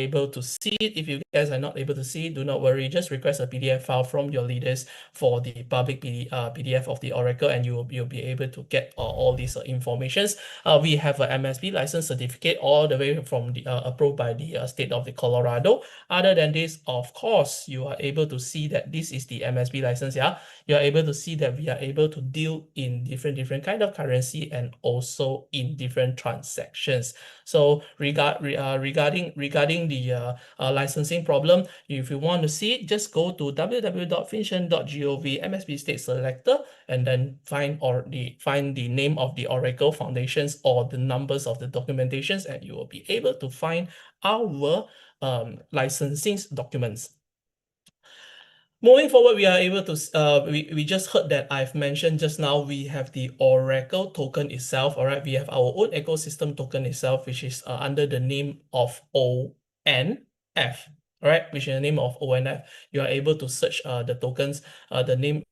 able to see it. If you guys are not able to see it, do not worry. Just request a PDF file from your leaders for the public PDF of the Oracle, and you'll be able to get all these informations. We have a MSB license certificate all the way from the approved by the state of the Colorado. Other than this, of course, you are able to see that this is the MSB license. Yeah, you are able to see that we are able to deal in different kind of currency and also in different transactions. So regarding the licensing problem, if you want to see it, just go to www.finssion.gov MSB State Selector and then find the name of the Oracle Foundations or the numbers of the documentations, and you will be able to find our licensing documents. Moving forward, we are able to, we just heard that I've mentioned just now, we have the Oracle token itself, all right? We have our own ecosystem token itself, which is under the name of ONF, all right? Which is the name of ONF. You are able to search the tokens, the name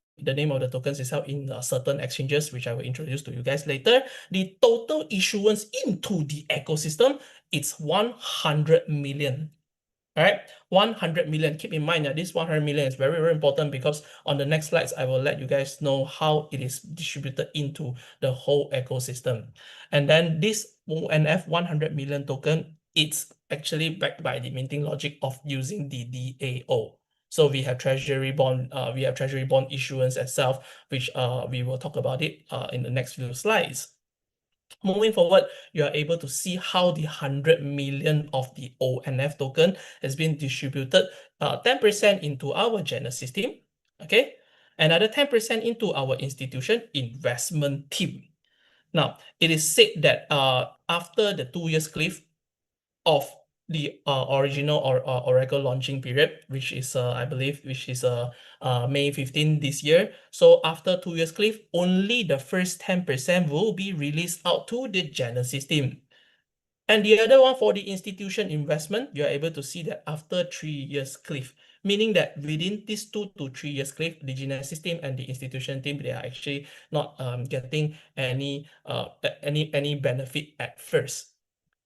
of the tokens itself in certain exchanges, which I will introduce to you guys later. The total issuance into the ecosystem, it's 100 million. All right, 100 million. Keep in mind that this 100 million is very important, because on the next slides, I will let you guys know how it is distributed into the whole ecosystem. And then this ONF 100 million token, it's actually backed by the minting logic of using the DAO. So we have treasury bond issuance itself, which we will talk about it in the next few slides. Moving forward, you are able to see how the 100 million of the ONF token has been distributed 10% into our Genesis team, okay? Another 10% into our institution investment team. Now, it is said that after the 2 years cliff of the original Oracle launching period, which is I believe, May 15 this year. So after 2 years cliff, only the first 10% will be released out to the Genesis team. And the other one for the institution investment, you're able to see that after 3 years cliff, meaning that within these 2 to 3 years cliff, the Genesis team and the institution team, they are actually not getting any benefit at first.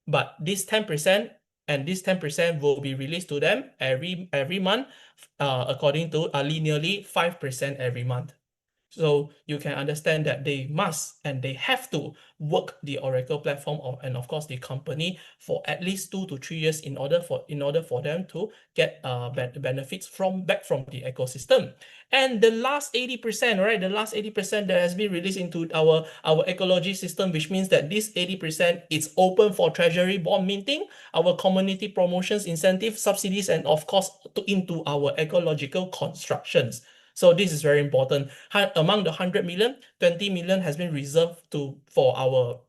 But this 10% and this 10% will be released to them every month, according to linearly 5% every month. So you can understand that they must and they have to work the Oracle platform and of course the company for at least 2 to 3 years in order for them to get benefits back from the ecosystem. And the last 80%, right? The last 80% that has been released into our ecology system, which means that this 80% is open for treasury bond minting, our community promotions, incentives, subsidies, and of course into our ecological constructions. So this is very important. Among the 100 million, 20 million has been reserved for our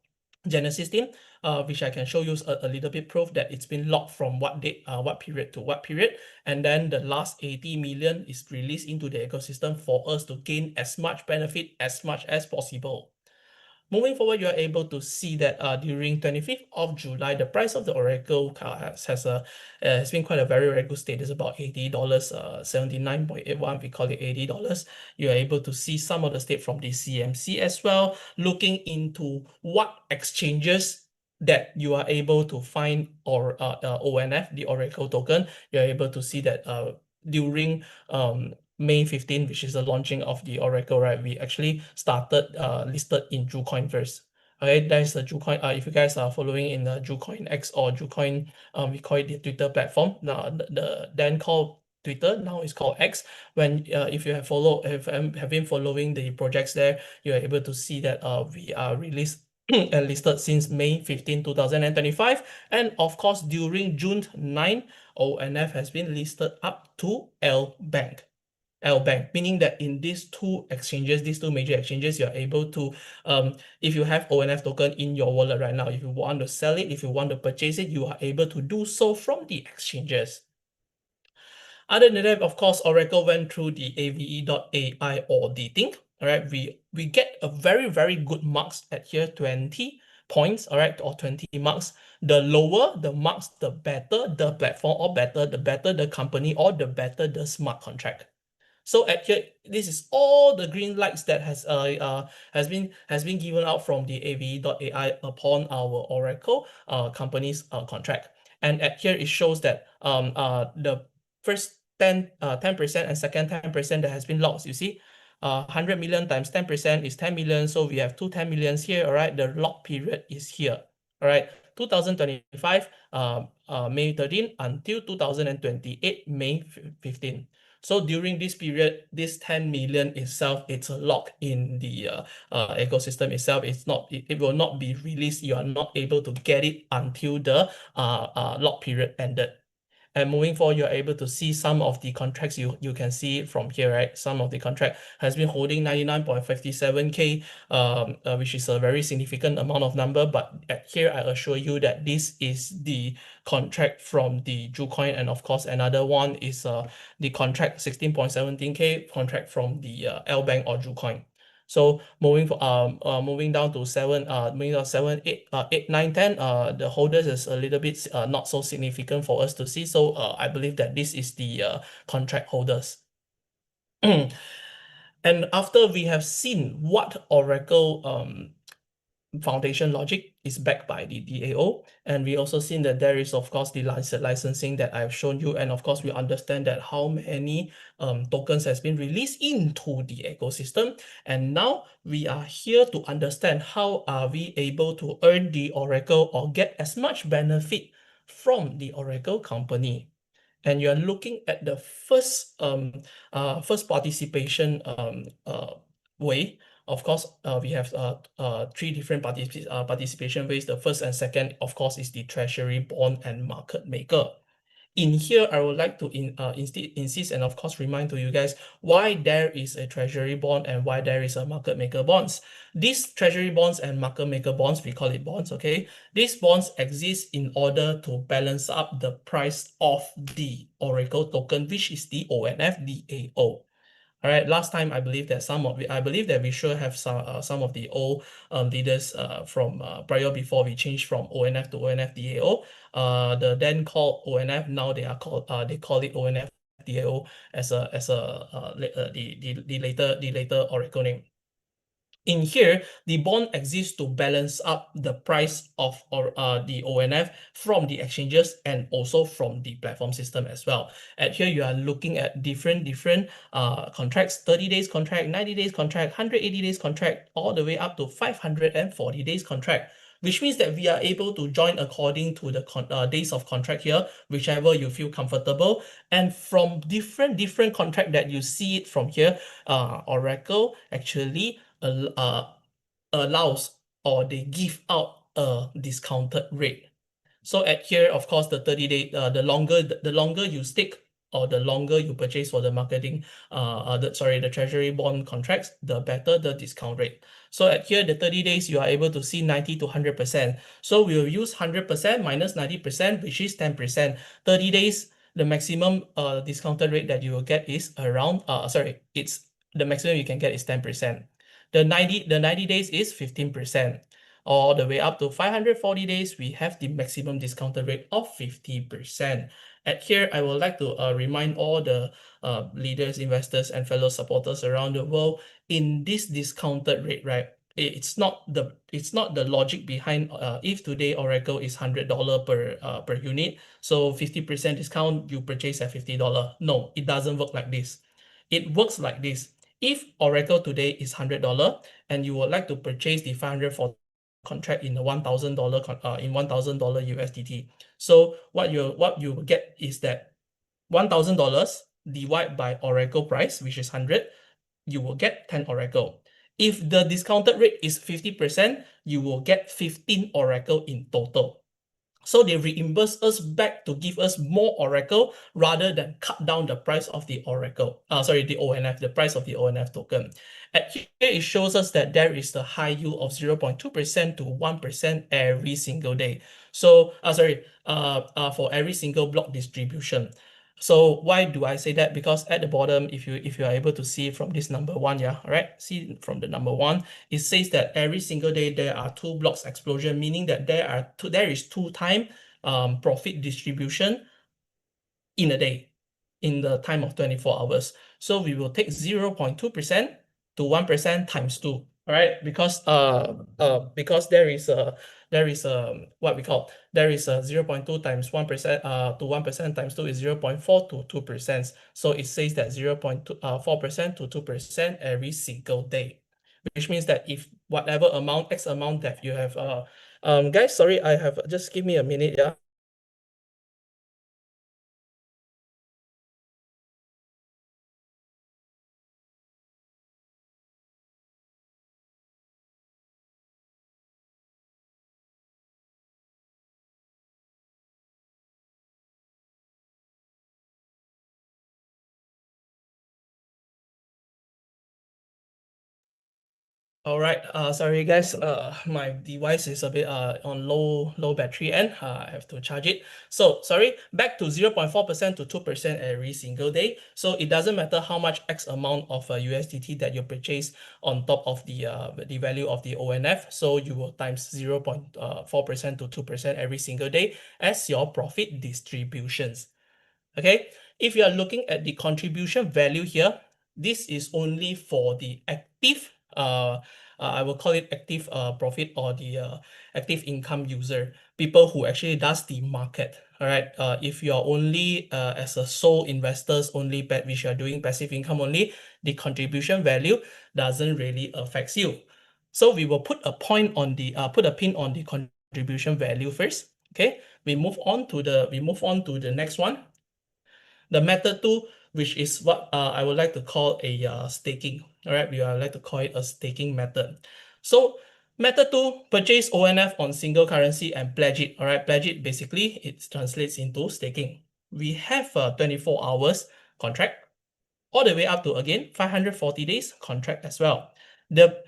Genesis team, which I can show you a little bit proof that it's been locked from what date, what period to what period. And then the last 80 million is released into the ecosystem for us to gain as much benefit as much as possible. Moving forward, you are able to see that during 25th of July, the price of the Oracle has been quite a very good state. It's about $80, 79.81. We call it $80. You are able to see some of the state from the CMC as well, looking into what exchanges that you are able to find or ONF, the Oracle token. You're able to see that during May 15, which is the launching of the Oracle, right? We actually started listed in JuCoin first. Okay, that's the JuCoin. If you guys are following in the JuCoin X or JuCoin, we call it the Twitter platform. Now the then called Twitter, now it's called X. When if you have been following the projects there, you are able to see that we are released and listed since May 15, 2025. And of course, during June 9, ONF has been listed up to LBank. LBank, meaning that in these two major exchanges, you're able to, if you have ONF token in your wallet right now, if you want to sell it, if you want to purchase it, you are able to do so from the exchanges. Other than that, of course, Oracle went through the AVE.ai auditing. All right, we get a very good marks at here, 20 points, all right, or 20 marks. The lower the marks, the better the platform, or the better the company, or the better the smart contract. So at here, this is all the green lights that has been given out from the AVE.ai upon our Oracle company's contract. And at here it shows that the first 10% and second 10% that has been locked. You see, 100 million times 10% is 10 million. So we have two 10 millions here. All right, the lock period is here. All right, 2025 May 13 until 2028 May 15. So during this period, this 10 million itself, it's a lock in the ecosystem itself. It will not be released. You are not able to get it until the lock period ended. And moving forward, you're able to see some of the contracts. You can see it from here, right? Some of the contract has been holding 99.57K, which is a very significant amount of number. But at here, I assure you that this is the contract from the Jucoin, and of course, another one is the contract 16.17K contract from the L Bank or Jucoin. So moving down to 7, 8, 9, 10, the holders is a little bit not so significant for us to see. So I believe that this is the contract holders. And after we have seen what Oracle foundation logic is backed by the DAO, and we also seen that there is of course the licensing that I've shown you, and of course we understand that how many tokens has been released into the ecosystem, and now we are here to understand how are we able to earn the Oracle or get as much benefit from the Oracle company. And you are looking at the first participation way. Of course, we have three different participation ways. The first and second, of course, is the treasury bond and market maker. In here, I would like to insist and of course remind to you guys why there is a treasury bond and why there is a market maker bonds. These treasury bonds and market maker bonds, we call it bonds, okay? These bonds exist in order to balance up the price of the Oracle token, which is the ONF DAO. All right, last time I believe that we should have some of the old leaders from prior before we changed from ONF to ONF DAO. The then called ONF, now they call it ONF DAO as the later Oracle name. In here, the bond exists to balance up the price of the ONF from the exchanges and also from the platform system as well. At here, you are looking at different contracts, 30 days contract, 90 days contract, 180 days contract, all the way up to 540 days contract, which means that we are able to join according to the days of contract here, whichever you feel comfortable. And from different contract that you see it from here, Oracle actually allows or they give out a discounted rate. So at here, of course, the 30-day, the longer you stick or the longer you purchase for the the treasury bond contracts, the better the discount rate. So at here, the 30 days, you are able to see 90 to 100%. So we'll use 100% minus 90%, which is 10%. 30 days, the maximum discounted rate that you will get is around, the maximum you can get is 10%. The 90 days is 15%. All the way up to 540 days, we have the maximum discounted rate of 50%. At here, I would like to remind all the leaders, investors, and fellow supporters around the world, in this discounted rate, right? It's not the logic behind if today Oracle is $100 per unit, so 50% discount, you purchase at $50. No, it doesn't work like this. It works like this. If Oracle today is $100 and you would like to purchase the 540 contract in the $1,000 USDT, so what you will get is that $1,000 divided by Oracle price, which is 100, you will get 10 Oracle. If the discounted rate is 50%, you will get 15 Oracle in total. So they reimburse us back to give us more Oracle rather than cut down the price of the Oracle. The ONF, the price of the ONF token. At here, it shows us that there is the high yield of 0.2% to 1% every single day. So, for every single block distribution. So why do I say that? Because at the bottom, if you are able to see from this number one, yeah, all right, see from the number one, it says that every single day there are 2 blocks explosion, meaning that there is 2 time profit distribution in a day, in the time of 24 hours. So we will take 0.2% to 1% times 2. All right, because there is a what we call there is a 0.2 times 1% to 1% times 2 is 0.4 to 2%. So it says that 0.2 4% to 2% every single day, which means that if whatever amount X amount that you have guys, sorry, I have just give me a minute, yeah. All right, sorry guys, my device is a bit on low battery and I have to charge it. So sorry, back to 0.4% to 2% every single day. So it doesn't matter how much X amount of USDT that you purchase on top of the value of the ONF. So you will times 0.4% to 2% every single day as your profit distributions. Okay, if you are looking at the contribution value here, this is only for the active, I will call it active profit or the active income user, people who actually does the market. All right, if you are only as a sole investors only, which you are doing passive income only, the contribution value doesn't really affects you. So we will put a point on the put a pin on the contribution value first. Okay, we move on to the next one. The method two, which is what I would like to call a staking. All right, we would like to call it a staking method. So method two, purchase ONF on single currency and pledge it. All right, pledge it basically it translates into staking. We have a 24 hours contract all the way up to again 540 days contract as well. The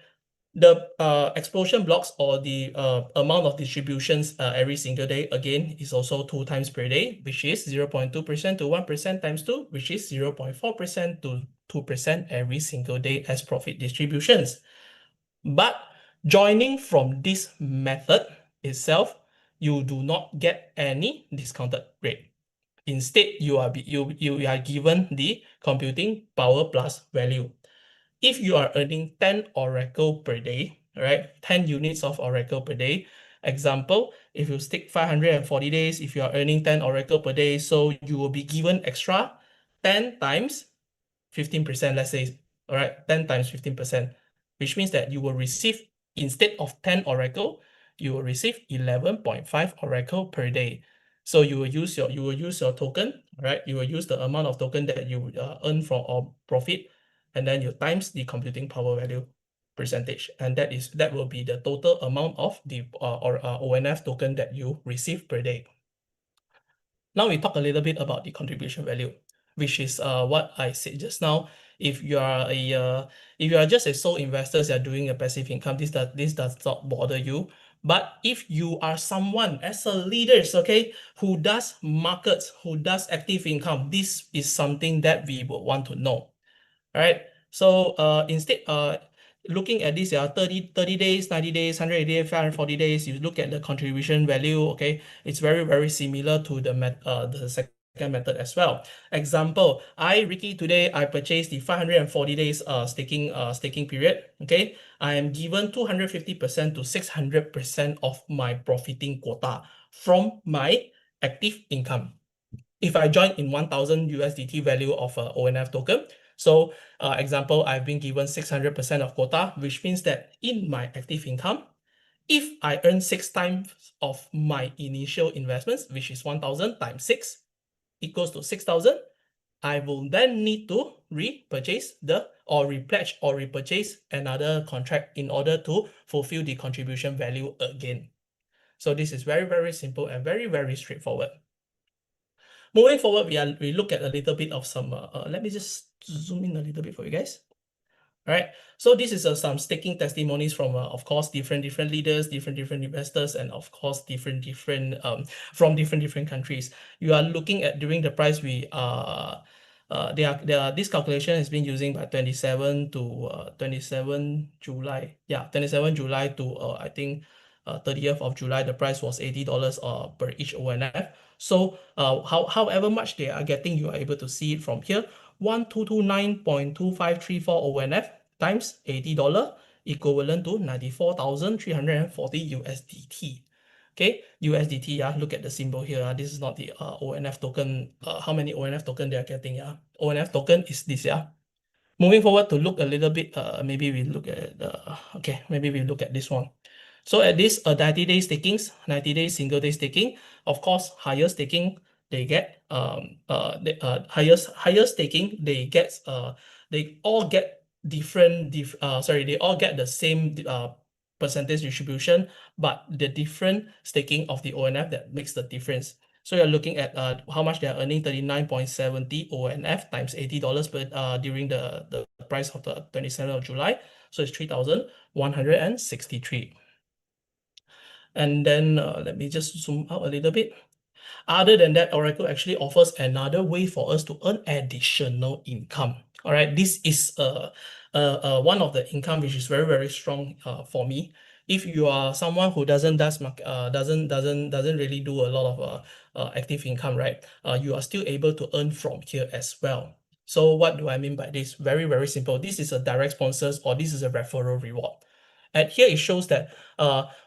explosion blocks or the amount of distributions every single day again is also 2 times per day, which is 0.2% to 1% times 2, which is 0.4% to 2% every single day as profit distributions. But joining from this method itself, you do not get any discounted rate. Instead, you are given the computing power plus value. If you are earning 10 Oracle per day, right? 10 units of Oracle per day. Example, if you stick 540 days, if you are earning 10 Oracle per day, so you will be given extra 10 times 15%, let's say, all right, 10 times 15%, which means that you will receive, instead of 10 Oracle, you will receive 11.5 Oracle per day. So you will use your token, right? You will use the amount of token that you earn from or profit, and then you times the computing power value percentage, and that will be the total amount of the ONF token that you receive per day. Now we talk a little bit about the contribution value, which is what I said just now. If you are if you are just a sole investor, you are doing a passive income, this does not bother you. But if you are someone as a leader, okay, who does markets, who does active income, this is something that we would want to know. All right. So instead looking at this, 30 days, 90 days, 180 days, 540 days, you look at the contribution value, okay, it's very similar to the second method as well. Example, Ricky, today I purchased the 540 days staking period. Okay, I am given 250% to 600% of my profiting quota from my active income. If I join in 1000 USDT value of a ONF token, so example, I've been given 600% of quota, which means that in my active income, if I earn 6 times of my initial investments, which is 1000 times 6 equals to 6000, I will then need to repurchase or repledge or repurchase another contract in order to fulfill the contribution value again. So this is very simple and very straightforward. Moving forward, we look at a little bit of some, let me just zoom in a little bit for you guys. All right, so this is some staking testimonies from, of course, different leaders, different investors, and of course, different from different countries. You are looking at during the price we this calculation has been using by 27 July. Yeah, 27 July to I think 30th of July. The price was $80 per each ONF. So however much they are getting, you are able to see it from here. 1229.2534 ONF times $80 equivalent to 94,340 USDT. Okay, USDT, yeah, look at the symbol here. This is not the ONF token. How many ONF token they are getting? Yeah, ONF token is this, yeah. Moving forward to look a little bit, maybe we look at okay, maybe we look at this one. So at this 90-day stakings, 90-day single day staking, of course, higher staking they get higher staking they all get they all get the same percentage distribution, but the different staking of the ONF that makes the difference. So you're looking at how much they're earning, 39.70 ONF times $80 per during the price of the 27th of July. So it's 3,163. And then let me just zoom out a little bit. Other than that, Oracle actually offers another way for us to earn additional income. All right, this is one of the income which is very, very strong for me. If you are someone who doesn't really do a lot of active income, right? You are still able to earn from here as well. So what do I mean by this? Very, very simple. This is a direct sponsors or this is a referral reward. And here it shows that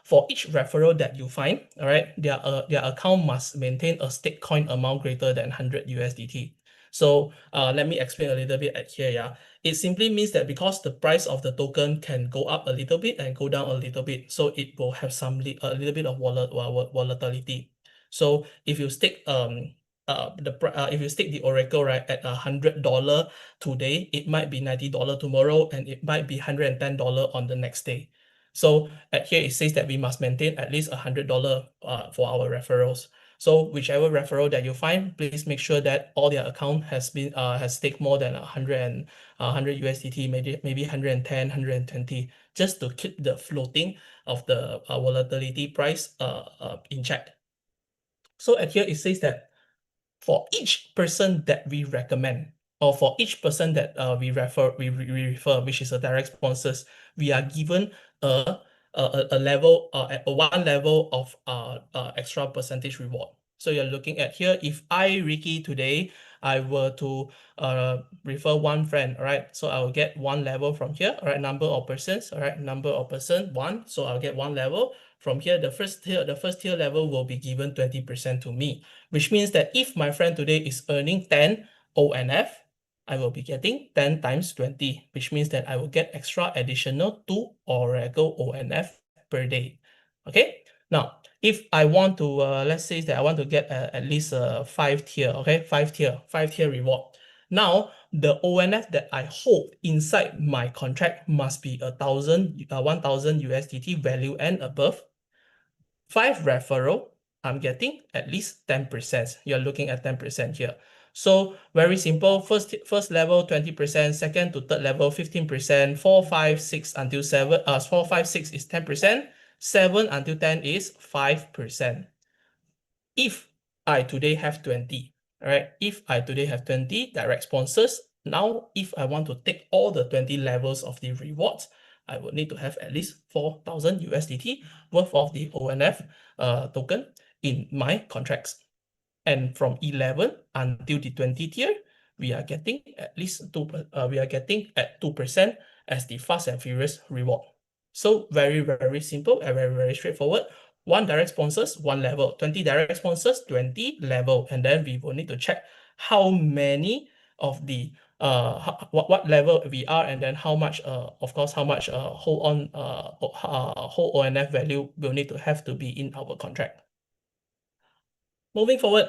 for each referral that you find, all right, their account must maintain a stake coin amount greater than 100 USDT. So let me explain a little bit at here. Yeah, it simply means that because the price of the token can go up a little bit and go down a little bit, so it will have a little bit of volatility. So if you stake if you stake the Oracle right at $100 today, it might be $90 tomorrow, and it might be $110 on the next day. So at here it says that we must maintain at least $100 for our referrals. So whichever referral that you find, please make sure that all their account has been has staked more than 100 USDT, maybe 110, 120, just to keep the floating of the volatility price in check. So at here it says that for each person that we recommend, or for each person that we refer, which is a direct sponsors, we are given a level, one level of extra percentage reward. So you're looking at here, if I, Ricky, today, I were to refer one friend, all right? So I will get one level from here, all right? Number of persons, all right? Number of person, one. So I'll get one level. From here, the first tier level will be given 20% to me, which means that if my friend today is earning 10 ONF, I will be getting 10 times 20, which means that I will get extra additional 2 Oracle ONF per day. Okay, now if I want to, let's say that I want to get at least a 5 tier, okay, 5 tier reward. Now, the ONF that I hold inside my contract must be 1,000 USDT value and above. 5 referral, I'm getting at least 10%. You're looking at 10% here. So very simple. First level 20%, second to third level 15%, 4, 5, 6 until 7. 4, 5, 6 is 10%, 7 until 10 is 5%. If I today have 20, all right? If I today have 20 direct sponsors, now if I want to take all the 20 levels of the rewards, I would need to have at least 4,000 USDT worth of the ONF token in my contracts. And from 11 until the 20 tier, we are getting at least 2% as the fast and furious reward. So very, very simple and very, very straightforward. 1 direct sponsors, 1 level, 20 direct sponsors, 20 level. And then we will need to check how many of the what level we are, and then how much of course how much whole ONF value will need to have to be in our contract. Moving forward,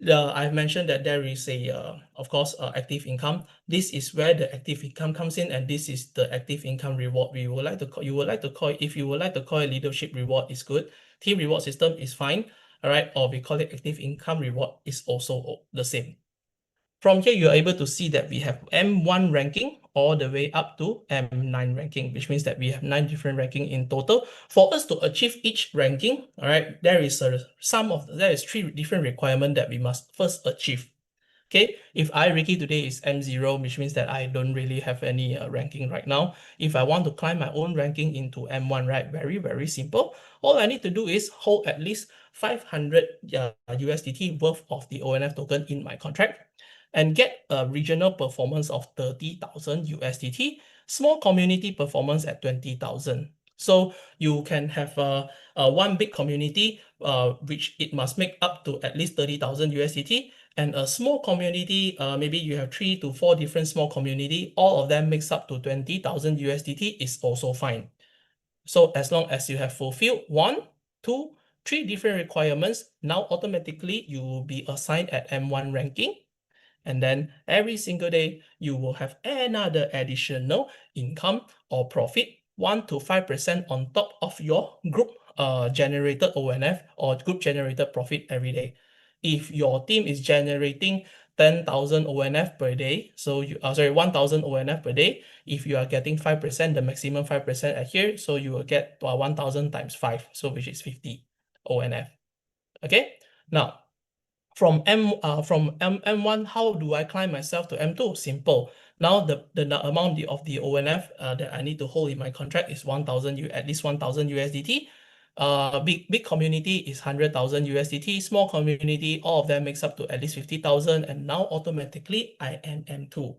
I've mentioned that there is a of course active income. This is where the active income comes in, and this is the active income reward. We would like to call, you would like to call it, if you would like to call it leadership reward, is good. Team reward system is fine, all right, or we call it active income reward is also the same. From here, you're able to see that we have M1 ranking all the way up to M9 ranking, which means that we have 9 different ranking in total. For us to achieve each ranking, all right, there is 3 different requirements that we must first achieve. Okay, if I, Ricky, today is M0, which means that I don't really have any ranking right now. If I want to climb my own ranking into M1, right, very, very simple. All I need to do is hold at least 500 USDT worth of the ONF token in my contract and get a regional performance of 30,000 USDT small community performance at 20,000. So you can have one big community, which it must make up to at least 30,000 USDT, and a small community, maybe you have 3 to 4 different small community, all of them mix up to 20,000 USDT is also fine. So as long as you have fulfilled 1, 2, 3 different requirements, now automatically you will be assigned at M1 ranking. And then every single day, you will have another additional income or profit, 1 to 5% on top of your group generated ONF or group generated profit every day. If your team is generating 10,000 ONF per day, so 1,000 ONF per day, if you are getting 5%, the maximum 5% at here, so you will get 1,000 times 5, so which is 50 ONF. Okay, now from M1, how do I climb myself to M2? Simple. Now the amount of the ONF that I need to hold in my contract is 1,000 at least 1,000 USDT. Big community is 100,000 USDT. Small community, all of them makes up to at least 50,000, and now automatically I am M2.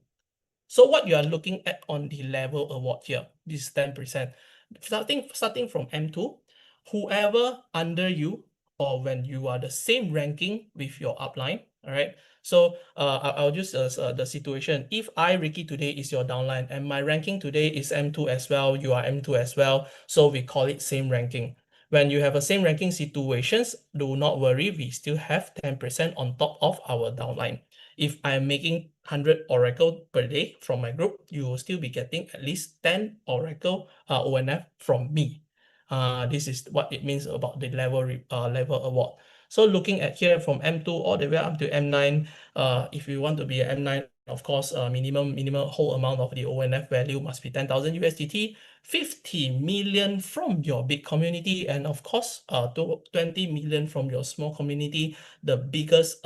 So what you are looking at on the level award here, this is 10%. Starting from M2, whoever under you or when you are the same ranking with your upline, all right? So I'll use the situation. If I, Ricky, today is your downline and my ranking today is M2 as well, you are M2 as well, so we call it same ranking. When you have a same ranking situations, do not worry, we still have 10% on top of our downline. If I'm making 100 Oracle per day from my group, you will still be getting at least 10 Oracle ONF from me. This is what it means about the level award. So looking at here from M2 all the way up to M9, if you want to be an M9, of course, minimum whole amount of the ONF value must be 10,000 USDT, 50 million from your big community, and of course, 20 million from your small community. The biggest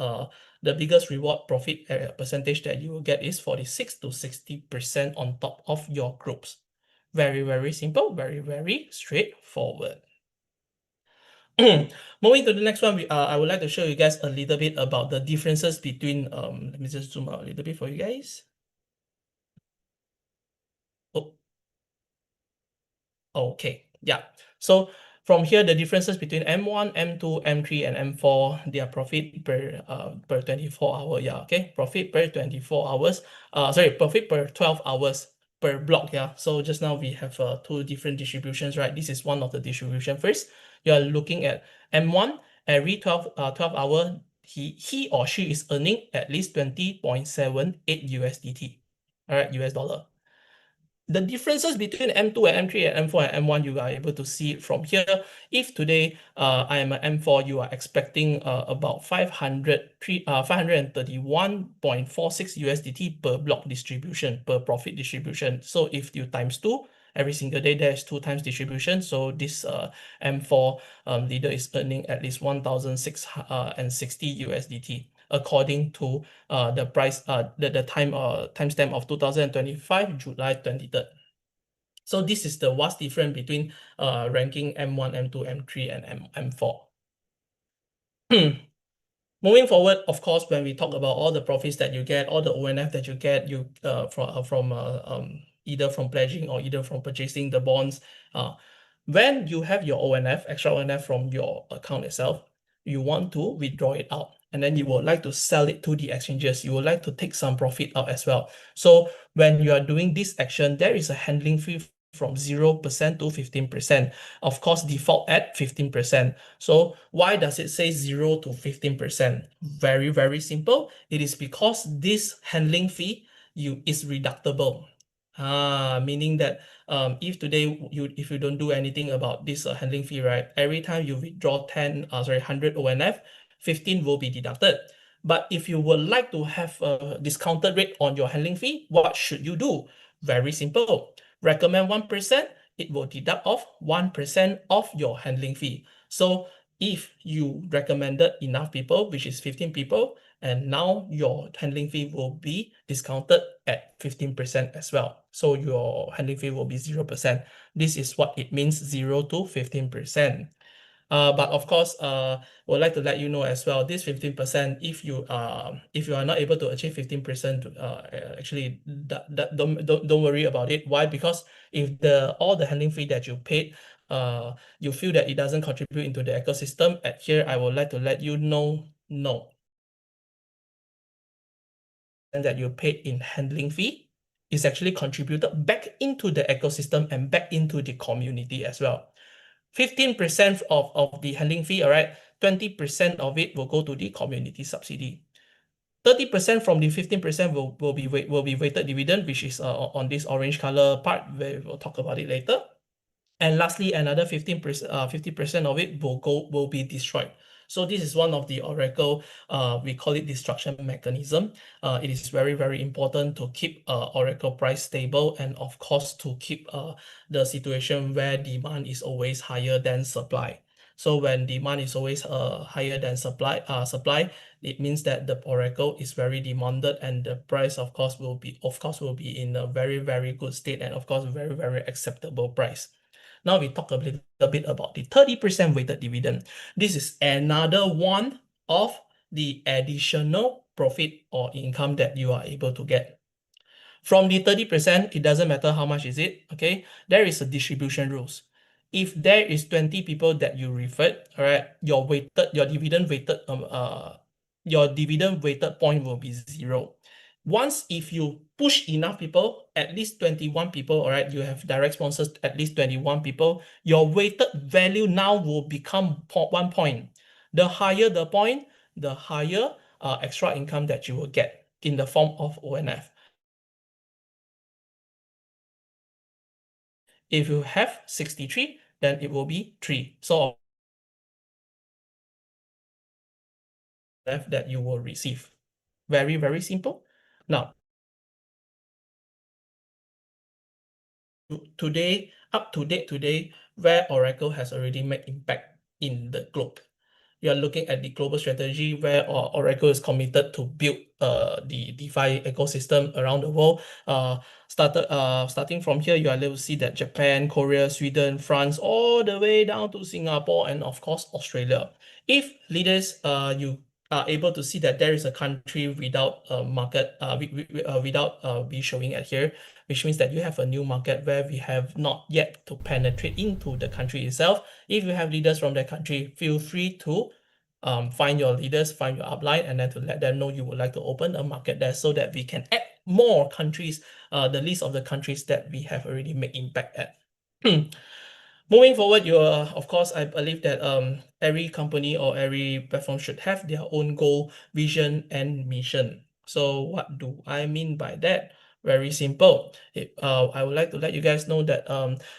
reward profit percentage that you will get is 46 to 60% on top of your groups. Very, very simple, very, very straightforward. Moving to the next one, I would like to show you guys a little bit about the differences between, let me just zoom out a little bit for you guys. Oh. Okay, yeah. So from here, the differences between M1, M2, M3, and M4, their profit per 24 hour. Yeah, okay. Profit per 24 hours. Profit per 12 hours per block. Yeah. So just now we have two different distributions, right? This is one of the distribution. First, you are looking at M1 every 12 hour. He or she is earning at least 20.78 USDT. All right, US dollar. The differences between M2 and M3 and M4 and M1, you are able to see it from here. If today I am an M4, you are expecting about 531.46 USDT per block distribution, per profit distribution. So if you times 2, every single day there's 2 times distribution. So this M4 leader is earning at least 1,660 USDT. According to the price, the timestamp of 2025, July 23rd. So this is the vast difference between ranking M1, M2, M3, and M4. Moving forward, of course, when we talk about all the profits that you get, all the ONF that you get, from either from pledging or either from purchasing the bonds, when you have your ONF, extra ONF from your account itself, you want to withdraw it out, and then you would like to sell it to the exchanges. You would like to take some profit out as well. So when you are doing this action, there is a handling fee from 0% to 15%. Of course, default at 15%. So why does it say 0 to 15%? Very, very simple. It is because this handling fee is reductible. Meaning that if today if you don't do anything about this handling fee, right? Every time you withdraw 100 ONF, 15 will be deducted. But if you would like to have a discounted rate on your handling fee, what should you do? Very simple. Recommend 1%, it will deduct off 1% of your handling fee. So if you recommended enough people, which is 15 people, and now your handling fee will be discounted at 15% as well. So your handling fee will be 0%. This is what it means, 0 to 15%. But of course, would like to let you know as well, this 15%, if you are not able to achieve 15%, actually don't worry about it. Why? Because if all the handling fee that you paid, you feel that it doesn't contribute into the ecosystem, at here I would like to let you know, no. And that you paid in handling fee is actually contributed back into the ecosystem and back into the community as well. 15% of the handling fee, all right, 20% of it will go to the community subsidy. 30% from the 15% will be weighted dividend, which is on this orange color part, where we'll talk about it later. And lastly, another 50% of it will be destroyed. So this is one of the Oracle, we call it destruction mechanism. It is very, very important to keep Oracle price stable, and of course to keep the situation where demand is always higher than supply. So when demand is always higher than supply, it means that the Oracle is very demanded, and the price of course will be in a very, very good state, and of course very, very acceptable price. Now we talk a little bit about the 30% weighted dividend. This is another one of the additional profit or income that you are able to get. From the 30%, it doesn't matter how much is it, okay? There is a distribution rules. If there is 20 people that you referred, all right, your dividend weighted point will be 0. Once if you push enough people, at least 21 people, all right, you have direct sponsors, at least 21 people, your weighted value now will become 1 point. The higher the point, the higher extra income that you will get in the form of ONF. If you have 63, then it will be 3. So that you will receive. Very, very simple. Now, today, up to date today, where Oracle has already made impact in the globe. You are looking at the global strategy where Oracle is committed to build the DeFi ecosystem around the world. Starting from here, you are able to see that Japan, Korea, Sweden, France, all the way down to Singapore, and of course Australia. If leaders, you are able to see that there is a country without a market, without we showing it here, which means that you have a new market where we have not yet to penetrate into the country itself. If you have leaders from that country, feel free to find your leaders, find your upline, and then to let them know you would like to open a market there, so that we can add more countries, the list of the countries that we have already made impact at. Moving forward, of course, I believe that every company or every platform should have their own goal, vision, and mission. So what do I mean by that? Very simple. I would like to let you guys know that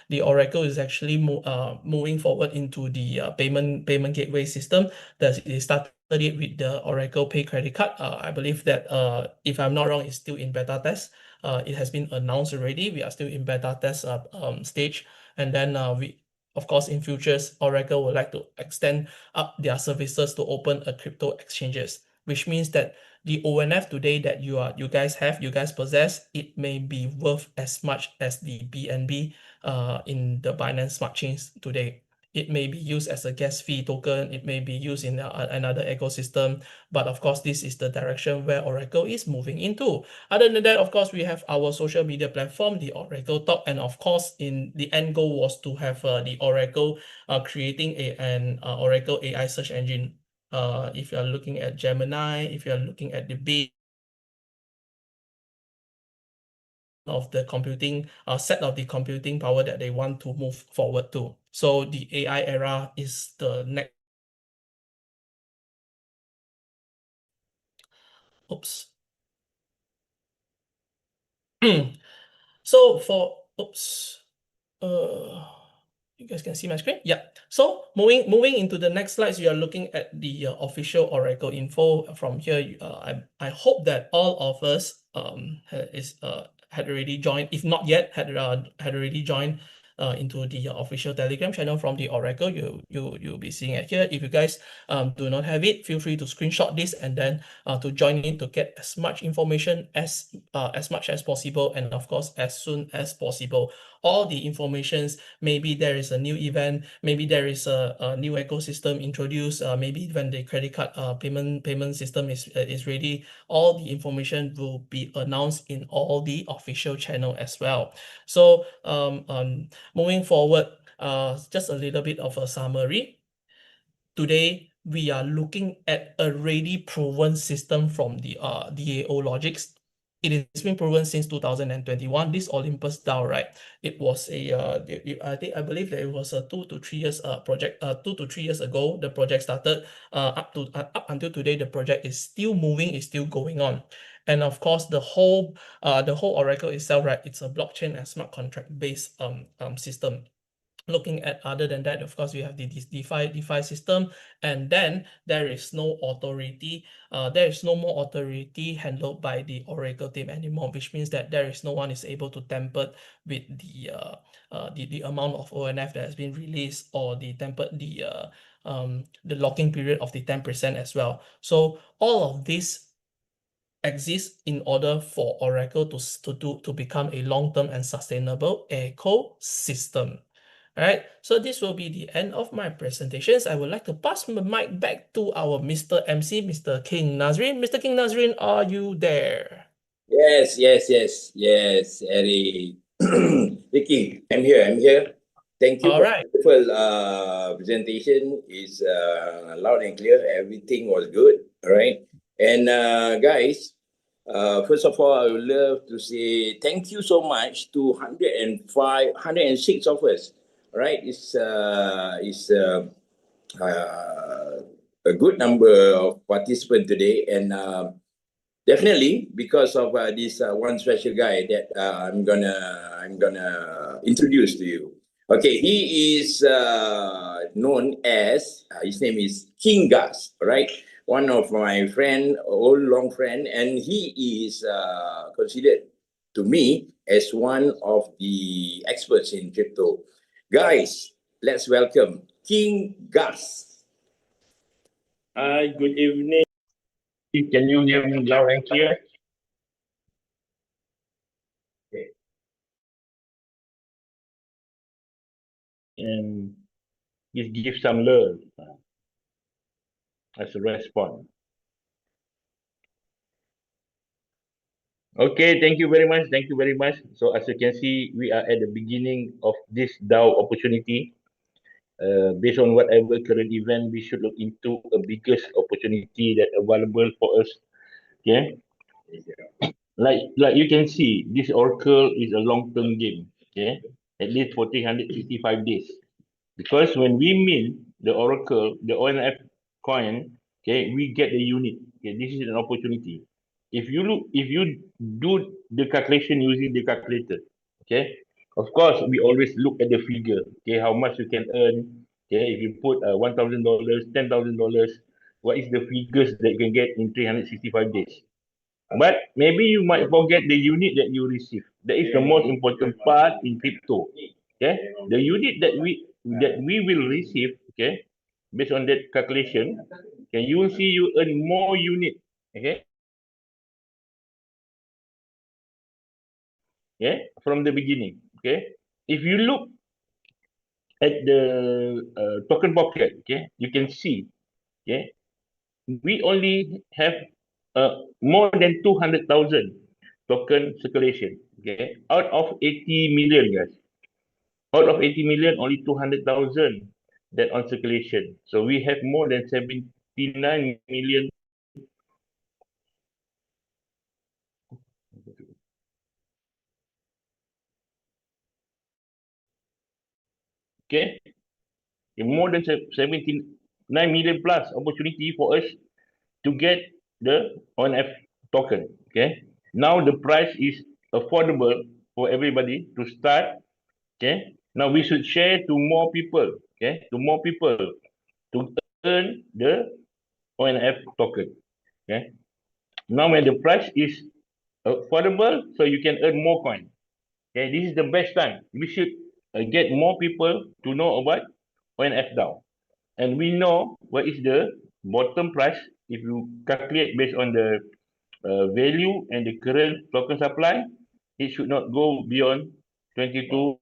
the Oracle is actually moving forward into the payment gateway system. That it started it with the Oracle Pay credit card. I believe that if I'm not wrong, it's still in beta test. It has been announced already. We are still in beta test stage. And then of course, in futures, Oracle would like to extend up their services to open a crypto exchanges, which means that the ONF today that you guys possess, it may be worth as much as the BNB in the Binance Smart Chains today. It may be used as a gas fee token. It may be used in another ecosystem. But of course, this is the direction where Oracle is moving into. Other than that, of course, we have our social media platform, the Oracle Talk. And of course, in the end goal was to have the Oracle creating an Oracle AI search engine. If you're looking at Gemini, if you're looking at the big of the computing set of the computing power that they want to move forward to. So the AI era is the next. Oops. So for you guys can see my screen? Yeah. So moving into the next slides, you are looking at the official Oracle info. From here, I hope that all of us had already joined. If not yet, had already joined into the official Telegram channel from the Oracle. You'll be seeing it here. If you guys do not have it, feel free to screenshot this and then to join in to get as much information as much as possible, and of course as soon as possible. all the informations. Maybe there is a new event, maybe there is a new ecosystem introduced, maybe when the credit card payment system is ready, all the information will be announced in all the official channel as well. So moving forward, just a little bit of a summary. Today, we are looking at a already proven system from the DAO Logics. It has been proven since 2021. This Olympus DAO, right? It was a I believe that it was a 2 to 3 years project. 2 to 3 years ago, the project started. Up until today, the project is still moving, is still going on. And of course, the whole Oracle itself, right? It's a blockchain and smart contract based system. Looking at other than that, of course, we have this DeFi system, and then there is no authority. There is no more authority handled by the Oracle team anymore, which means that there is no one is able to tamper with the amount of ONF that has been released, or the locking period of the 10% as well. So all of this exists in order for Oracle to become a long-term and sustainable ecosystem. All right, so this will be the end of my presentations. I would like to pass the mic back to our Mr. MC, Mr. King Nazrin. Mr. King Nazrin, are you there? Yes, Harry. Vicky, I'm here. Thank you All for right. the beautiful presentation. Is loud and clear. Everything was good. All right. And guys, first of all, I would love to say thank you so much to 105, 106 of us. All right. A good number of participants today, and definitely because of this one special guy that I'm gonna introduce to you. Okay, he is known as his name is King Gus, right? One of my friend, old long friend, and he is considered to me as one of the experts in crypto. Guys, let's welcome King Gus. Hi, good evening. Can you hear me loud and clear? Okay. And just give some love as a response. Okay, thank you very much. Thank you very much. So as you can see, we are at the beginning of this DAO opportunity. Based on whatever current event, we should look into a biggest opportunity that available for us. Okay. Like you can see, this Oracle is a long-term game. Okay. At least for 365 days. Because when we mint the Oracle, the ONF coin, okay, we get the unit. Okay, this is an opportunity. If you do the calculation using the calculator, okay, of course we always look at the figure. Okay, how much you can earn. Okay, if you put $1,000, $10,000, what is the figures that you can get in 365 days? But maybe you might forget the unit that you receive. That is the most important part in crypto. Okay, the unit that we will receive. Okay, based on that calculation, okay, you will see you earn more unit. Okay, from the beginning. Okay, if you look at the token pocket, okay, you can see. Okay, we only have more than 200,000 token circulation. Okay, out of 80 million, guys. Out of 80 million, only 200,000 that on circulation. So we have more than 79 million. Okay, more than 79 million plus opportunity for us to get the ONF token. Okay, now the price is affordable for everybody to start. Okay, now we should share to more people. Okay, to more people to earn the ONF token. Okay, now when the price is affordable, so you can earn more coin. Okay, this is the best time. We should get more people to know about ONF DAO. And we know what is the bottom price if you calculate based on the value and the current token supply. It should not go beyond 22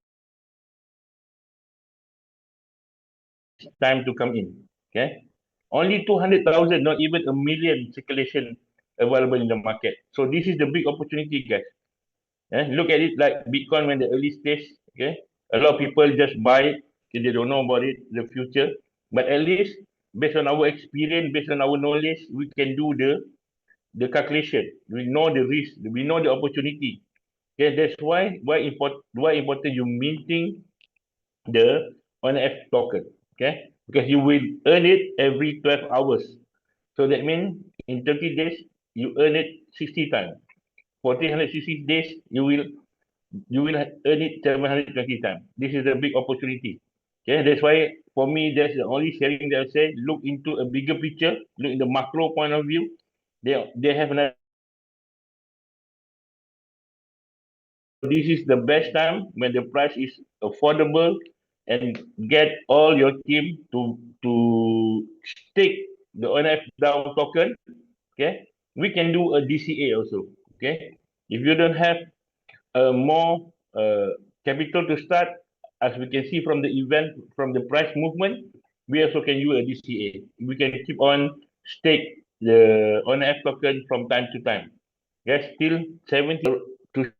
time to come in. Okay, only 200,000, not even a million circulation available in the market. So this is the big opportunity, guys. Look at it like Bitcoin when the early stage. Okay, a lot of people just buy it, they don't know about it, the future. But at least based on our experience, based on our knowledge, we can do the calculation. We know the risk, we know the opportunity. Okay, that's why important you minting the ONF token. Okay, because you will earn it every 12 hours. So that means in 30 days you earn it 60 times. For 360 days you will earn it 720 times. This is a big opportunity. Okay, that's why for me that's the only sharing that I say. Look into a bigger picture, look in the macro point of view. They have another. This is the best time when the price is affordable and get all your team to stake the ONF down token. Okay, we can do a DCA also. Okay, if you don't have more capital to start, as we can see from the event, from the price movement, we also can use a DCA. We can keep on stake the ONF token from time to time. Yes, still 70 to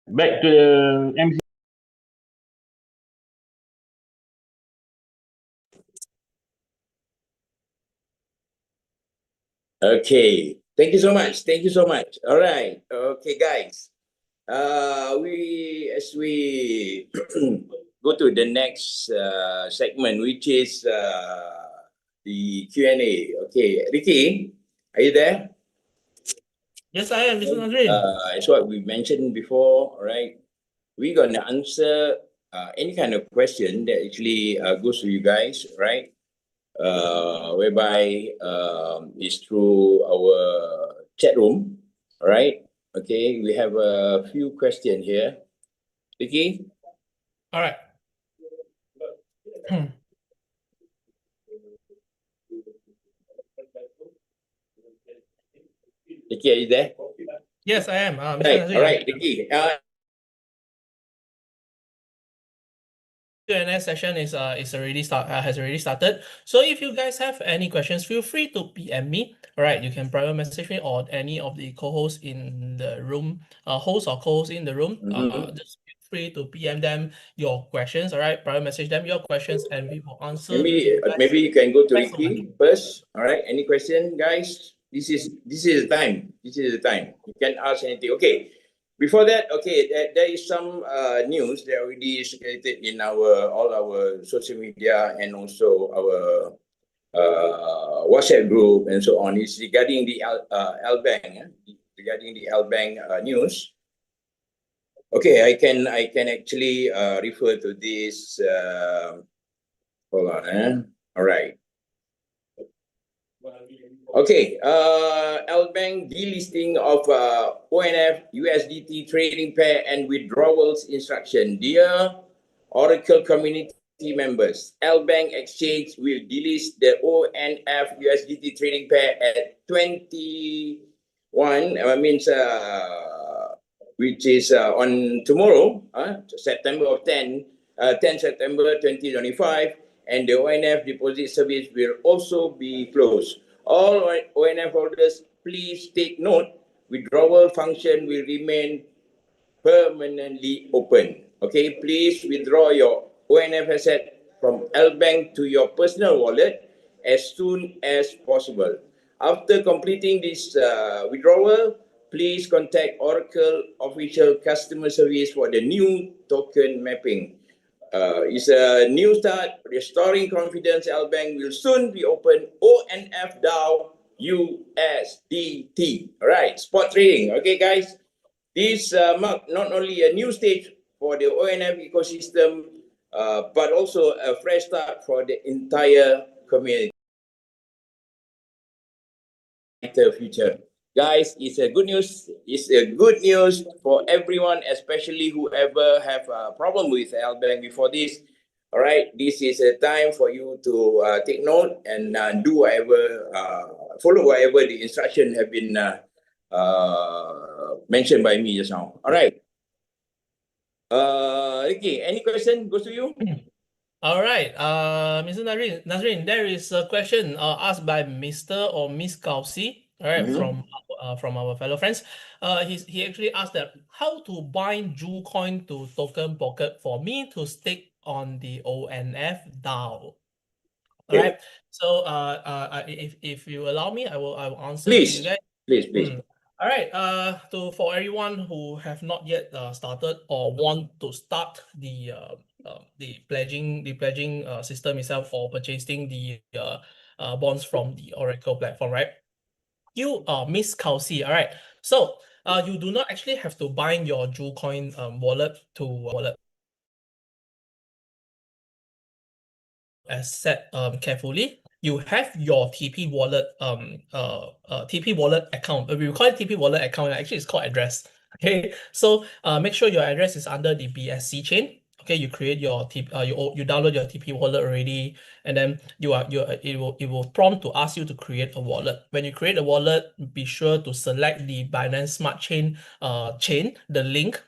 back to the MC. Okay. Thank you so much. Thank you so much. All right. Okay, guys. As we go to the next segment, which is the Q&A. Okay, Ricky, are you there? Yes, I am, Mr. Nazrin. It's what we mentioned before, right? We're gonna answer any kind of question that actually goes to you guys, right? Whereby is through our chat room, all right? Okay, we have a few questions here. Ricky? All right. Ricky, are you there? Yes, I am, Mr. Right, Nazrin. all right, Ricky. Q&A session is has already started. So if you guys have any questions, feel free to PM me. All right, you can private message me or any of the co-hosts in the room, host or co-host in the room. Just feel free to PM them your questions. All right, private message them your questions, and we will answer. Maybe you can go to Ricky first. All right, any question, guys? This is the time. This is the time. You can ask anything. Okay. Before that, okay, there is some news that already circulated in all our social media and also our WhatsApp group and so on. It's regarding the Albank, regarding the Albank news. Okay, I can actually refer to this. Hold on. All right. Okay, Albank delisting of ONF USDT trading pair and withdrawals instruction. Dear Oracle community members, Albank Exchange will delist the ONF USDT trading pair at 21, which is on tomorrow, September 10 September 2025, and the ONF deposit service will also be closed. All ONF holders, please take note, withdrawal function will remain permanently open. Okay, please withdraw your ONF asset from Albank to your personal wallet as soon as possible. After completing this withdrawal, please contact Oracle official customer service for the new token mapping. It's a new start, restoring confidence. Albank will soon be open. ONF DAO USDT. All right, spot trading. Okay, guys. This marks not only a new stage for the ONF ecosystem, but also a fresh start for the entire community. Future. Guys, it's a good news. It's a good news for everyone, especially whoever have a problem with Albank before this. All right, this is a time for you to take note and do whatever, follow whatever the instruction have been mentioned by me just now. All right. Okay, any question goes to you? All right, Mr. Nazrin, there is a question asked by Mr. or Miss Kausi, all right, from our fellow friends. He actually asked that how to bind JuCoin to Token Pocket for me to stake on the ONF DAO. All right. So if you allow me, I will answer to you guys. Please. All right. For everyone who have not yet started or want to start the pledging system itself or purchasing the bonds from the Oracle platform, right? You Miss Kelsey, all right. So you do not actually have to bind your JuCoin wallet to wallet as set carefully. You have your TP wallet TP wallet account. We call it TP wallet account. Actually, it's called address. Okay, so make sure your address is under the BSC chain. Okay, you create your you download your TP wallet already, and then it will prompt to ask you to create a wallet. When you create a wallet, be sure to select the Binance Smart Chain the link,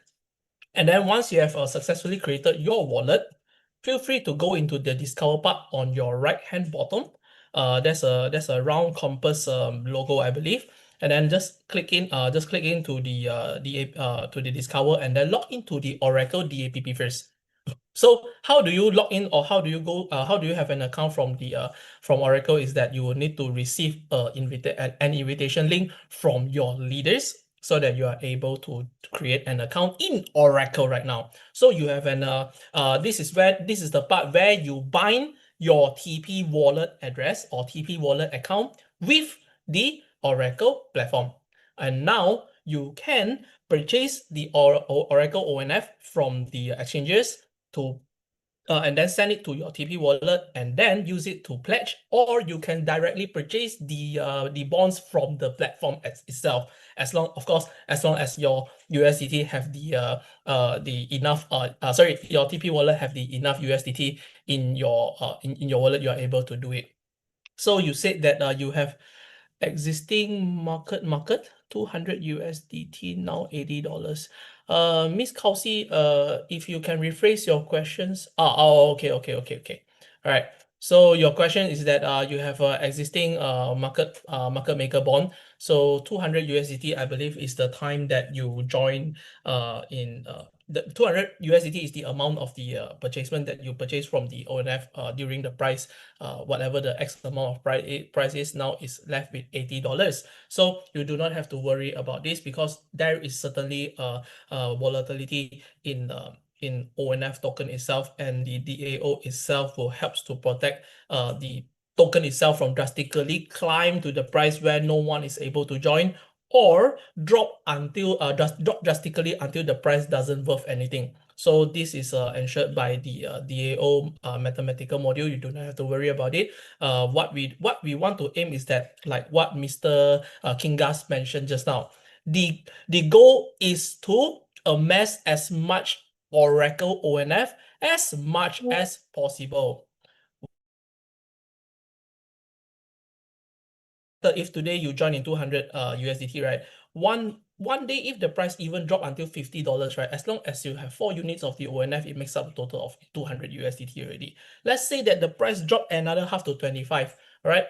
and then once you have successfully created your wallet, feel free to go into the discover part on your right hand bottom. There's a round compass logo, I believe, and then just click into the discover and then log into the Oracle DApp first. So how do you log in, or how do you have an account from Oracle? Is that you will need to receive an invitation link from your leaders so that you are able to create an account in Oracle right now. So you have this is the part where you bind your TP wallet address or TP wallet account with the Oracle platform. And now you can purchase the Oracle ONF from the exchanges to and then send it to your TP wallet and then use it to pledge, or you can directly purchase the bonds from the platform itself, as long as your USDT have the enough your TP wallet have the enough USDT in your wallet, you are able to do it. So you said that you have existing market 200 USDT, now $80. Miss Kelsey, if you can rephrase your questions. Okay. All right. So your question is that you have a existing market maker bond. So 200 USDT, I believe, is the time that you join in the 200 USDT is the amount of the purchasement that you purchase from the ONF during the price, whatever the X amount of price is, now is left with $80. So you do not have to worry about this, because there is certainly volatility in ONF token itself, and the DAO itself will help to protect the token itself from drastically climb to the price where no one is able to join, or drop drastically until the price doesn't worth anything. So this is ensured by the DAO mathematical module. You do not have to worry about it. What we want to aim is that, like what Mr. Kingas mentioned just now, the goal is to amass as much Oracle ONF as much as possible. If today you join in 200 USDT, right? One day, if the price even drop until $50, right? As long as you have 4 units of the ONF, it makes up a total of 200 USDT already. Let's say that the price drop another half to 25, right?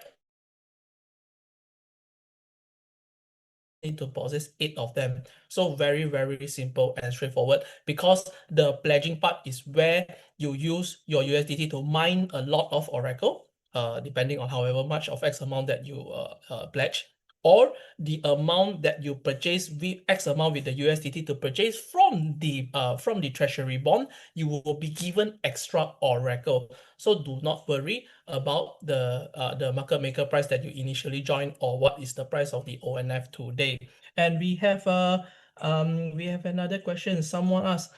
Need to possess 8 of them. So very, very simple and straightforward, because the pledging part is where you use your USDT to mine a lot of Oracle, depending on however much of X amount that you pledge, or the amount that you purchase with X amount with the USDT to purchase from the treasury bond, you will be given extra Oracle. So do not worry about the market maker price that you initially joined, or what is the price of the ONF today. And we have another question. Someone asked,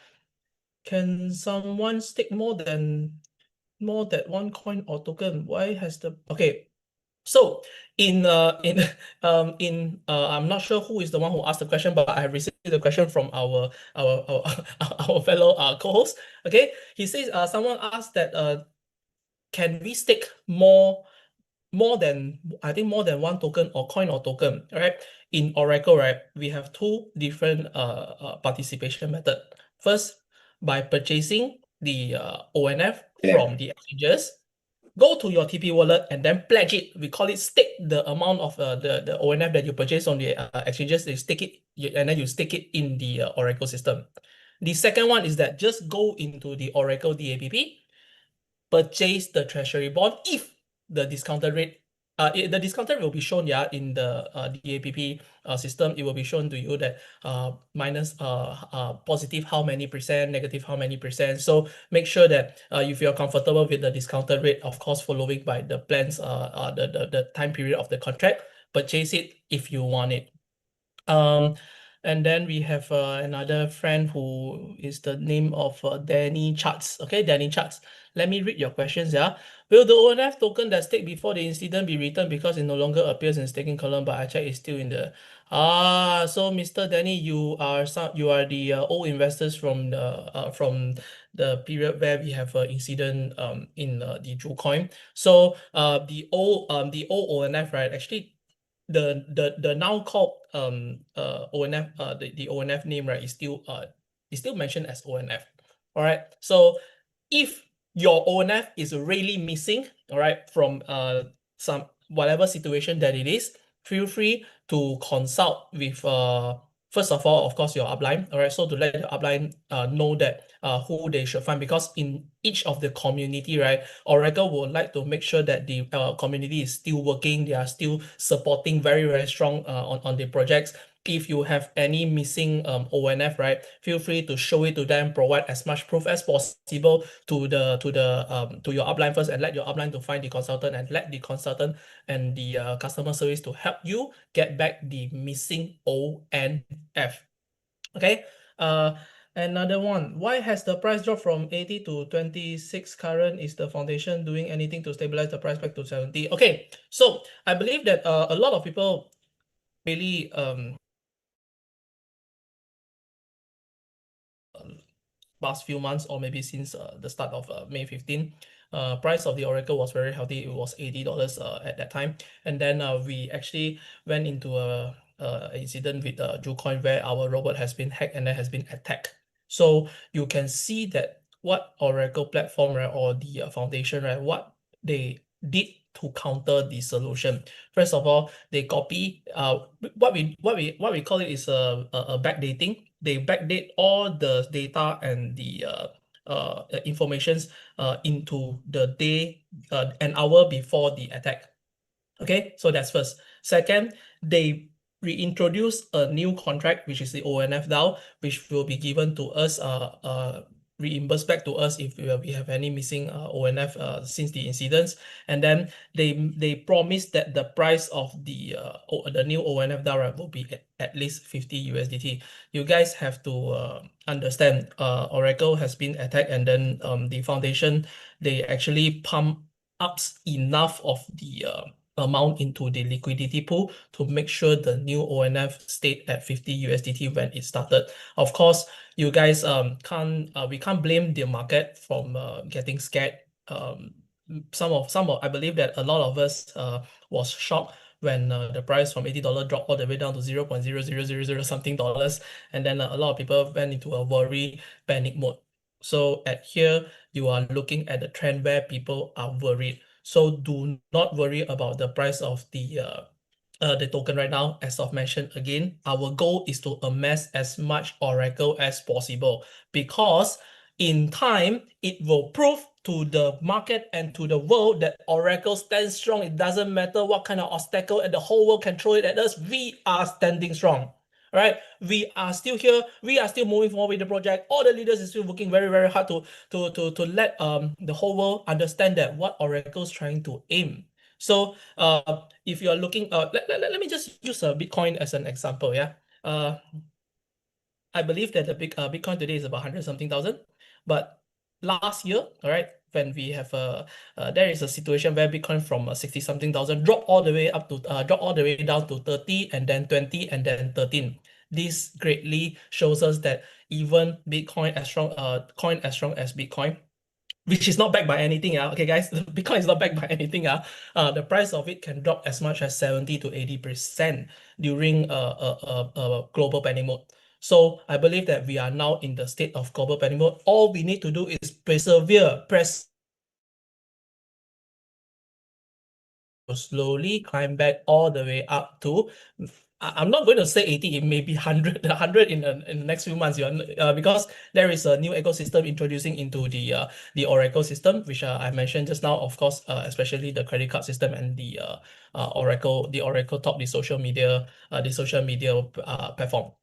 can someone stake more than one coin or token? Why has the So I'm not sure who is the one who asked the question, but I have received the question from our fellow co-host. Okay, he says someone asked that can we stake more than, I think, more than one token or coin or token, right? In Oracle, right, we have two different participation method. First, by purchasing the ONF from the exchanges, go to your TP wallet and then pledge it. We call it stake the amount of the ONF that you purchase on the exchanges. They stake it, and then you stake it in the Oracle system. The second one is that just go into the Oracle DAPP, purchase the treasury bond if the discounted rate, the discounted rate will be shown, yeah, in the DAPP system. It will be shown to you that minus positive how many percent, negative how many percent. So make sure that if you're comfortable with the discounted rate, of course, following by the plans, the time period of the contract, purchase it if you want it. And then we have another friend who is the name of Danny Charts. Okay, Danny Charts. Let me read your questions. Yeah. Will the ONF token that staked before the incident be returned because it no longer appears in staking column, but I check it's still in the so Mr. Danny, you are the old investors from the period where we have an incident in the Jucoin. So the old ONF, right, actually the now called ONF, the ONF name, right, is still mentioned as ONF. All right. So if your ONF is really missing, all right, from some whatever situation that it is, feel free to consult with first of all, of course, your upline. All right. So to let your upline know that who they should find, because in each of the community, right, Oracle would like to make sure that the community is still working. They are still supporting very, very strong on the projects. If you have any missing ONF, right, feel free to show it to them, provide as much proof as possible to your upline first, and let your upline to find the consultant, and let the consultant and the customer service to help you get back the missing ONF. Okay. Another one. Why has the price dropped from 80 to 26 current? Is the foundation doing anything to stabilize the price back to 70? Okay, so I believe that a lot of people really past few months, or maybe since the start of May 15, price of the Oracle was very healthy. It was $80 at that time, and then we actually went into a incident with Jucoin where our robot has been hacked and then has been attacked. So you can see that what Oracle platform, right, or the foundation, right, what they did to counter the solution. First of all, they copy what we call it is a backdating. They backdate all the data and the informations into the day, an hour before the attack. Okay, so that's first. Second, they reintroduce a new contract, which is the ONF DAO, which will be given to us, reimbursed back to us if we have any missing ONF since the incidents. And then they promised that the price of the new ONF DAO will be at least 50 USDT. You guys have to understand, Oracle has been attacked, and then the foundation, they actually pump up enough of the amount into the liquidity pool to make sure the new ONF stayed at 50 USDT when it started. Of course, you guys we can't blame the market from getting scared. Some of I believe that a lot of us was shocked when the price from $80 dropped all the way down to 0.0000 something dollars, and then a lot of people went into a worry panic mode. So at here, you are looking at the trend where people are worried. So do not worry about the price of the token right now. As I've mentioned again, our goal is to amass as much Oracle as possible, because in time, it will prove to the market and to the world that Oracle stands strong. It doesn't matter what kind of obstacle and the whole world can throw it at us. We are standing strong. All right, we are still here. We are still moving forward with the project. All the leaders is still working very, very hard to let the whole world understand that what Oracle's trying to aim. So if you are looking, let me just use a Bitcoin as an example. Yeah. I believe that the Bitcoin today is about 100 something thousand, but last year, all right, when we have there is a situation where Bitcoin from 60 something thousand drop all the way up to drop all the way down to 30 and then 20 and then 13. This greatly shows us that even Bitcoin as strong coin as strong as Bitcoin, which is not backed by anything. Okay, guys, Bitcoin is not backed by anything. The price of it can drop as much as 70 to 80% during a global panic mode. So I believe that we are now in the state of global panic mode. All we need to do is persevere, slowly climb back all the way up to I'm not going to say 80, it may be 100, 100 in the next few months, because there is a new ecosystem introducing into the Oracle system, which I mentioned just now, of course, especially the credit card system and the Oracle Talk, the social media platform.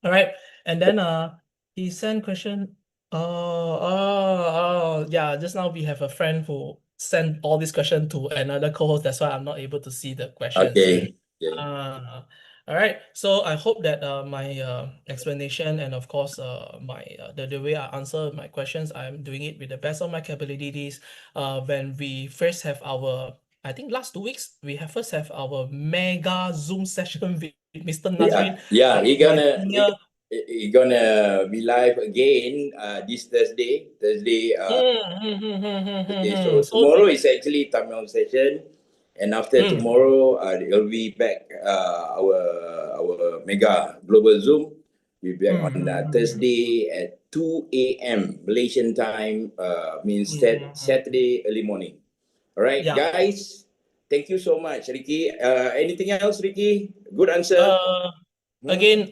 All right, and then he sent question. Yeah, just now we have a friend who sent all this question to another co-host. That's why I'm not able to see the questions. Okay. All right. So I hope that my explanation and of course my the way I answer my questions, I'm doing it with the best of my capabilities. When we first have our, I think last 2 weeks, we have first have our mega Zoom session with Mr. Nazrin. Yeah, my senior. he gonna be live again this Thursday. Thursday, so So tomorrow is actually Tamil session, and after tomorrow, it'll be back our mega global Zoom. We'll be back on Thursday at 2 a.m. Malaysian time, means Saturday early morning. All right, Yeah. guys. Thank you so much, Ricky. Anything else, Ricky? Good answer. Again,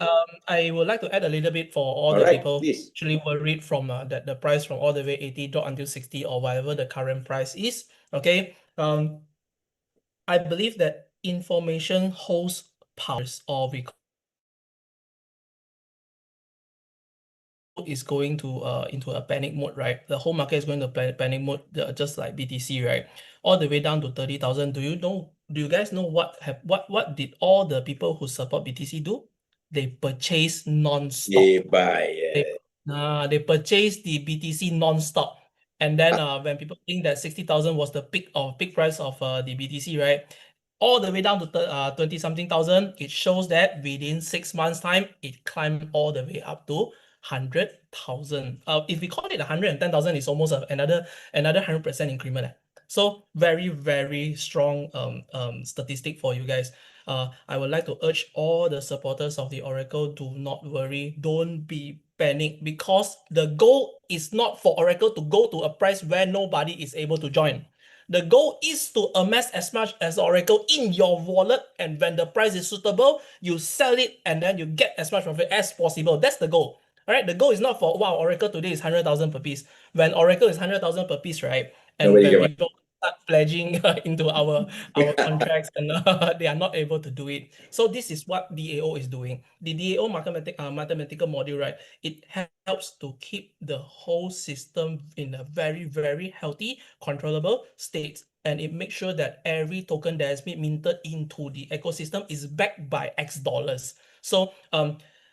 I would like to add a little bit for all the Alright, people please. actually worried from that the price from all the way 80 drop until 60 or whatever the current price is. Okay. I believe that information holds powers, or we is going to into a panic mode, right? The whole market is going to panic mode, just like BTC, right? All the way down to 30,000. Do you guys know what did all the people who support BTC do? They purchase non-stop. They buy. They purchase the BTC non-stop. And then when people think that 60,000 was the peak price of the BTC, right? All the way down to 20 something thousand, it shows that within 6 months time, it climbed all the way up to 100,000. If we call it 110,000, it's almost another 100% increment. So very, very strong statistic for you guys. I would like to urge all the supporters of the Oracle, do not worry, don't be panicked, because the goal is not for Oracle to go to a price where nobody is able to join. The goal is to amass as much as Oracle in your wallet, and when the price is suitable, you sell it and then you get as much of it as possible. That's the goal. All right, the goal is not for, wow, Oracle today is 100,000 per piece. When Oracle is 100,000 per piece, right? And Nobody when people start pledging into our contracts, and they are not able to do it. So this is what DAO is doing. The DAO mathematical module, right? It helps to keep the whole system in a very, very healthy, controllable state. And it makes sure that every token that has been minted into the ecosystem is backed by X dollars. So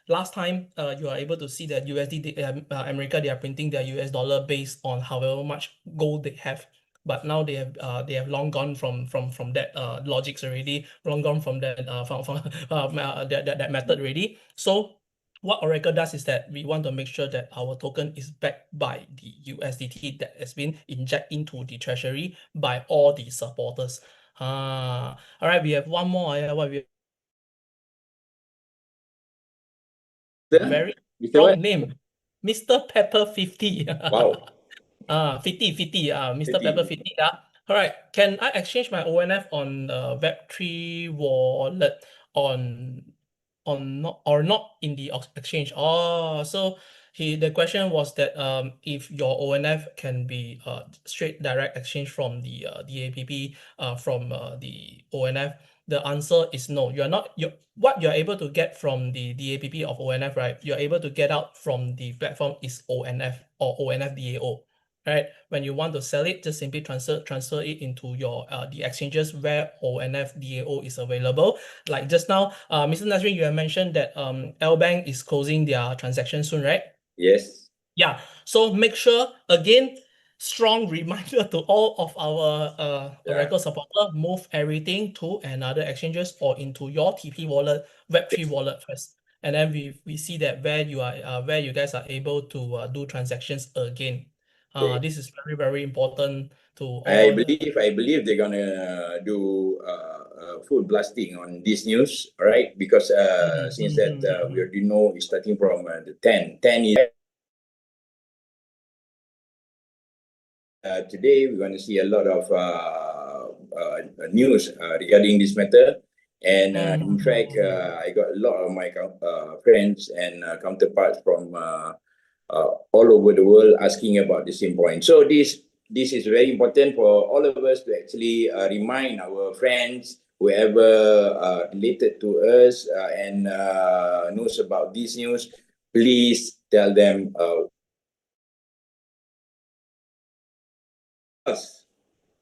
last time you are able to see that USD, America, they are printing their US dollar based on however much gold they have. But now they have long gone from that logics already, long gone from that that method already. So what Oracle does is that we want to make sure that our token is backed by the USDT that has been injected into the treasury by all the supporters. All right, we have one more. Very strong name, Mr. Pepper 50. Wow. 50, Mr. 50. Pepper 50. All right, can I exchange my ONF on Web3 wallet not in the exchange? So the question was that if your ONF can be straight direct exchange from the DAPP from the ONF. The answer is no. What you're able to get from the DAPP of ONF, right? You're able to get out from the platform is ONF or ONF DAO. Right, when you want to sell it, just simply transfer it into your the exchanges where ONF DAO is available. Like just now, Mr. Nazrin, you have mentioned that L-Bank is closing their transaction soon, right? Yes. Yeah. So make sure again, strong reminder to all of our Yeah. Oracle supporter, move everything to another exchanges or into your TP wallet, Web3 wallet first. And then we see that where you guys are able to do transactions again. Okay. This is very, very important to I all the believe they're gonna do full blasting on this news, all right? Because since that we already know it's starting from the 10 years. Today we're going to see a lot of news regarding this matter, and in fact, I got a lot of my friends and counterparts from all over the world asking about the same point. So this is very important for all of us to actually remind our friends, whoever related to us and knows about this news, please tell them.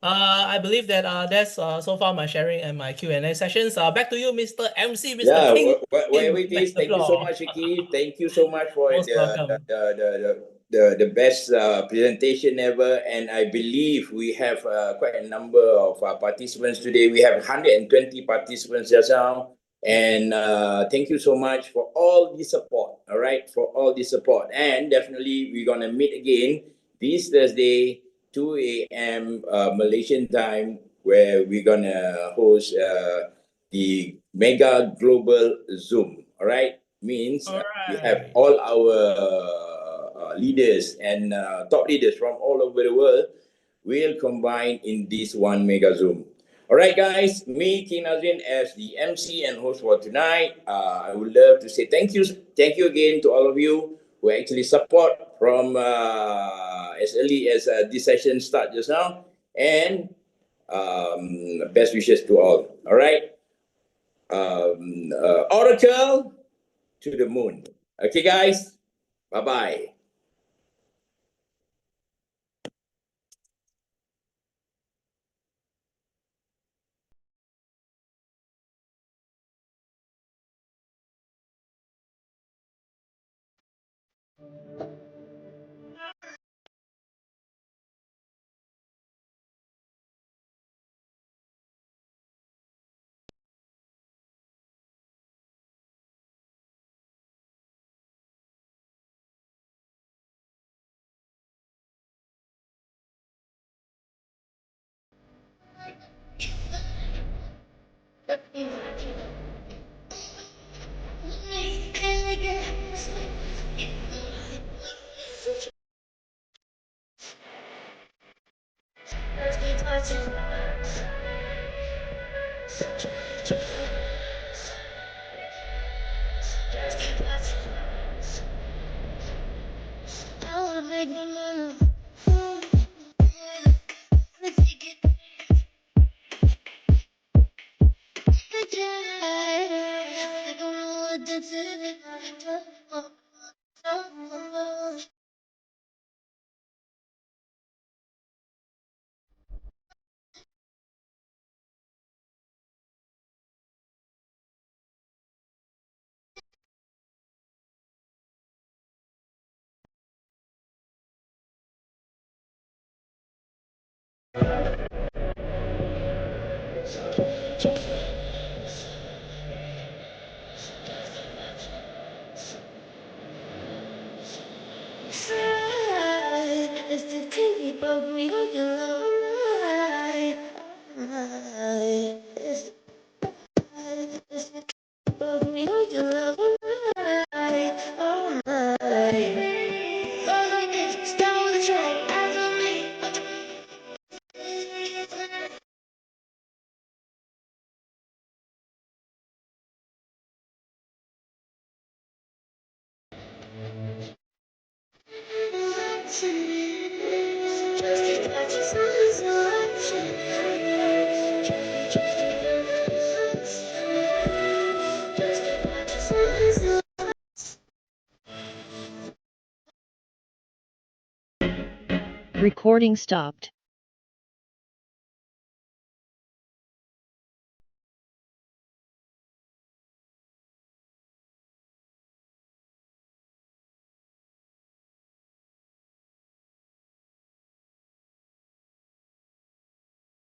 I believe that that's so far my sharing and my Q&A sessions. Back to you, Mr. MC, Mr. Yeah, King. whatever it Back is, the thank you so floor. much, Ricky. Thank you so much for Most welcome. the best presentation ever. And I believe we have quite a number of participants today. We have 120 participants just now. And thank you so much for all the support, all right? For all the support. And definitely we're going to meet again this Thursday, 2 a.m. Malaysian time, where we're going to host the Mega Global Zoom. All right, means we have Alright. all our leaders and top leaders from all over the world will combine in this one Mega Zoom. All right, guys, me, King Nazrin, as the MC and host for tonight, I would love to say thank you again to all of you who actually support from as early as this session start just now, and best wishes to all. All right. Oracle to the moon. Okay, guys. Bye-bye. Recording stopped.